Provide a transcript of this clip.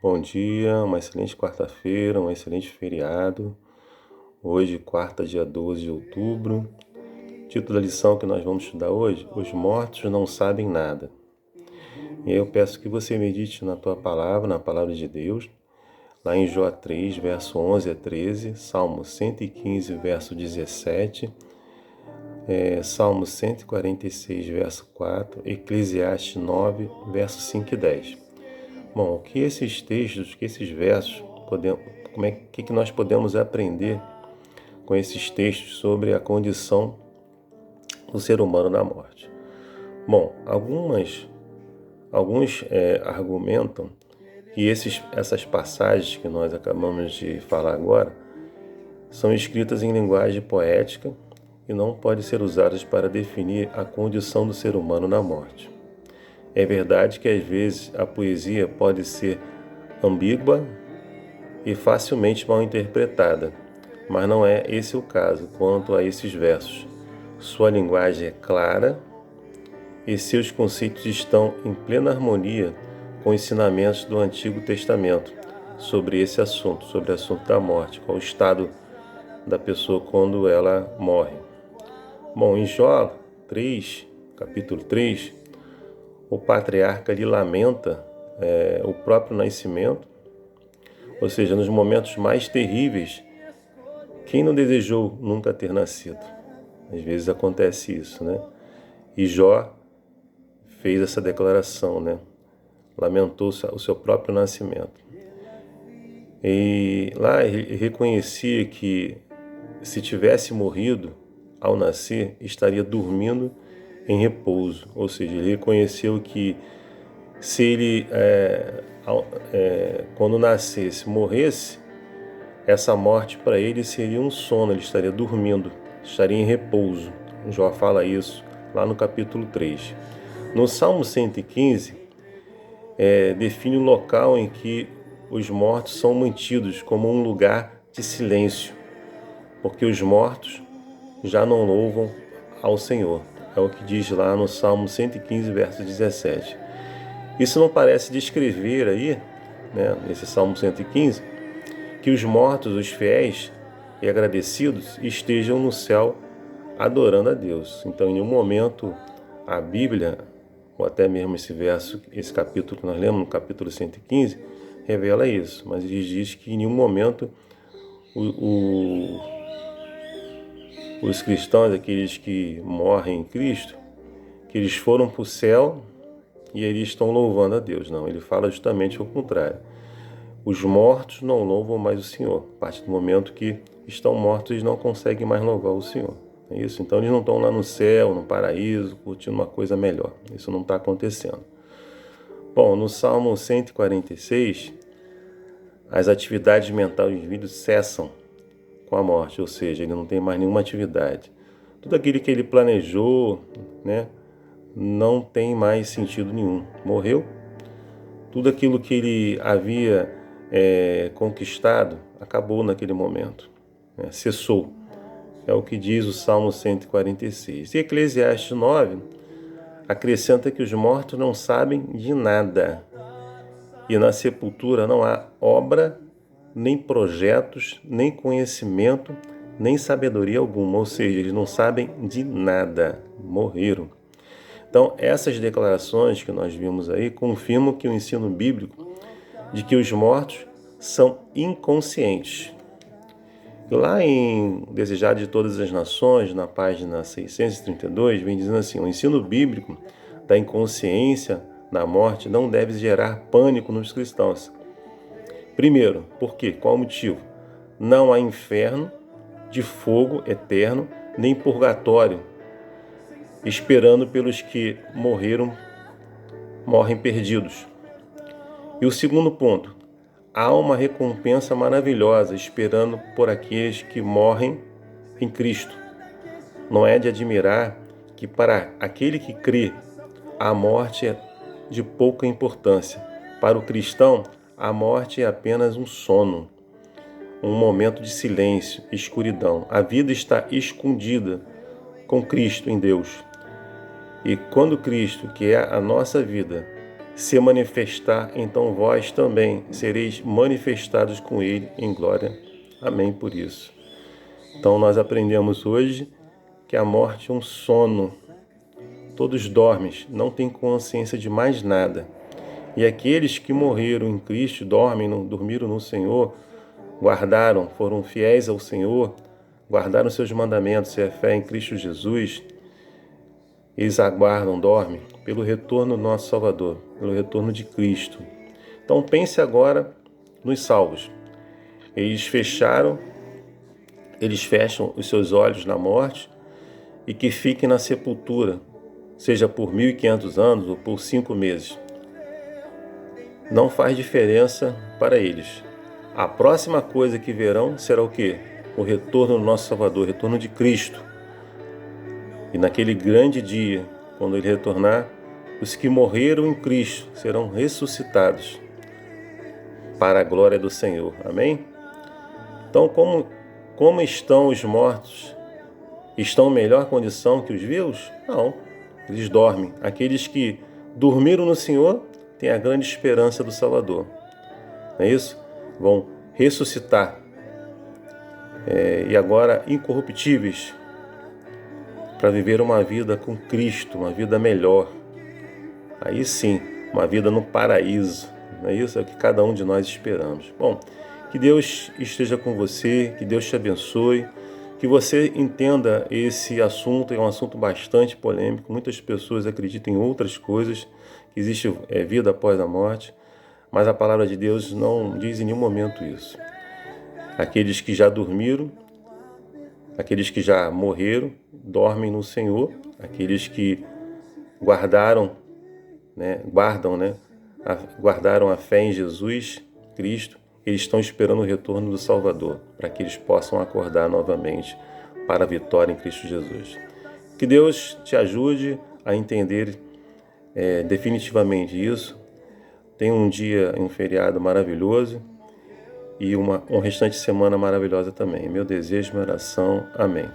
Bom dia, uma excelente quarta-feira, um excelente feriado. Hoje, quarta, dia 12 de outubro. Título da lição que nós vamos estudar hoje: Os mortos não sabem nada. E aí eu peço que você medite na tua palavra, na palavra de Deus, lá em Jó 3, verso 11 a 13, Salmo 115, verso 17, Salmo 146, verso 4, Eclesiastes 9, verso 5 e 10. Bom, o que esses textos, que esses versos, que nós podemos aprender com esses textos sobre a condição do ser humano na morte? Bom, alguns argumentam que essas passagens que nós acabamos de falar agora são escritas em linguagem poética e não podem ser usadas para definir a condição do ser humano na morte. É verdade que às vezes a poesia pode ser ambígua e facilmente mal interpretada, mas não é esse o caso quanto a esses versos. Sua linguagem é clara e seus conceitos estão em plena harmonia com ensinamentos do Antigo Testamento sobre esse assunto, sobre o assunto da morte, qual o estado da pessoa quando ela morre. Bom, em Jó 3, capítulo 3, o patriarca lhe lamenta o próprio nascimento, ou seja, nos momentos mais terríveis, quem não desejou nunca ter nascido? Às vezes acontece isso, né? E Jó fez essa declaração, né? Lamentou o seu próprio nascimento. E lá ele reconhecia que se tivesse morrido ao nascer, estaria dormindo em repouso. Ou seja, ele reconheceu que se ele, quando nascesse, morresse, essa morte para ele seria um sono, ele estaria dormindo, estaria em repouso. Jó fala isso lá no capítulo 3. No Salmo 115, define o local em que os mortos são mantidos como um lugar de silêncio, porque os mortos já não louvam ao Senhor. É o que diz lá no Salmo 115, verso 17. Isso não parece descrever aí, né, nesse Salmo 115, que os mortos, os fiéis e agradecidos, estejam no céu adorando a Deus. Então, em nenhum momento a Bíblia, ou até mesmo esse verso, esse capítulo que nós lemos, no capítulo 115, revela isso. Mas ele diz que em nenhum momento os cristãos, aqueles que morrem em Cristo, que eles foram para o céu e eles estão louvando a Deus. Não, ele fala justamente o contrário. Os mortos não louvam mais o Senhor. A partir do momento que estão mortos, eles não conseguem mais louvar o Senhor. É isso? Então eles não estão lá no céu, no paraíso, curtindo uma coisa melhor. Isso não está acontecendo. Bom, no Salmo 146, as atividades mentais do indivíduo cessam com a morte, ou seja, ele não tem mais nenhuma atividade. Tudo aquilo que ele planejou, né, não tem mais sentido nenhum. Morreu. Tudo aquilo que ele havia conquistado acabou naquele momento. Né, cessou. É o que diz o Salmo 146. E Eclesiastes 9 acrescenta que os mortos não sabem de nada. E na sepultura não há obra, nem projetos, nem conhecimento, nem sabedoria alguma. Ou seja, eles não sabem de nada. Morreram. Então, essas declarações que nós vimos aí confirmam que o ensino bíblico de que os mortos são inconscientes. Lá em Desejado de Todas as Nações, na página 632, vem dizendo assim: o ensino bíblico da inconsciência na morte não deve gerar pânico nos cristãos. Primeiro, por quê? Qual o motivo? Não há inferno de fogo eterno, nem purgatório, esperando pelos que morrem perdidos. E o segundo ponto, há uma recompensa maravilhosa esperando por aqueles que morrem em Cristo. Não é de admirar que para aquele que crê, a morte é de pouca importância. Para o cristão, a morte é apenas um sono, um momento de silêncio, escuridão. A vida está escondida com Cristo em Deus. E quando Cristo, que é a nossa vida, se manifestar, então vós também sereis manifestados com ele em glória. Amém por isso. Então nós aprendemos hoje que a morte é um sono. Todos dormem, não têm consciência de mais nada. E aqueles que morreram em Cristo, dormiram no Senhor, guardaram, foram fiéis ao Senhor, guardaram seus mandamentos e a fé em Cristo Jesus, eles aguardam, dormem, pelo retorno do nosso Salvador, pelo retorno de Cristo. Então pense agora nos salvos. Eles fecham os seus olhos na morte e que fiquem na sepultura, seja por 1.500 anos ou por 5 meses. Não faz diferença para eles. A próxima coisa que verão será o quê? O retorno do nosso Salvador, o retorno de Cristo. E naquele grande dia, quando Ele retornar, os que morreram em Cristo serão ressuscitados para a glória do Senhor. Amém? Então, como estão os mortos? Estão em melhor condição que os vivos? Não, eles dormem. Aqueles que dormiram no Senhor têm a grande esperança do Salvador. Não é isso? Vão ressuscitar. E agora incorruptíveis, para viver uma vida com Cristo, uma vida melhor. Aí sim, uma vida no paraíso. Não é isso? É o que cada um de nós esperamos. Bom, que Deus esteja com você, que Deus te abençoe, que você entenda esse assunto, é um assunto bastante polêmico. Muitas pessoas acreditam em outras coisas, que existe vida após a morte, mas a palavra de Deus não diz em nenhum momento isso. Aqueles que já dormiram, aqueles que já morreram, dormem no Senhor. Aqueles que guardaram a fé em Jesus Cristo, eles estão esperando o retorno do Salvador, para que eles possam acordar novamente para a vitória em Cristo Jesus. Que Deus te ajude a entender definitivamente isso. Tenha um dia, um feriado maravilhoso e um restante de semana maravilhosa também. Meu desejo, minha oração. Amém.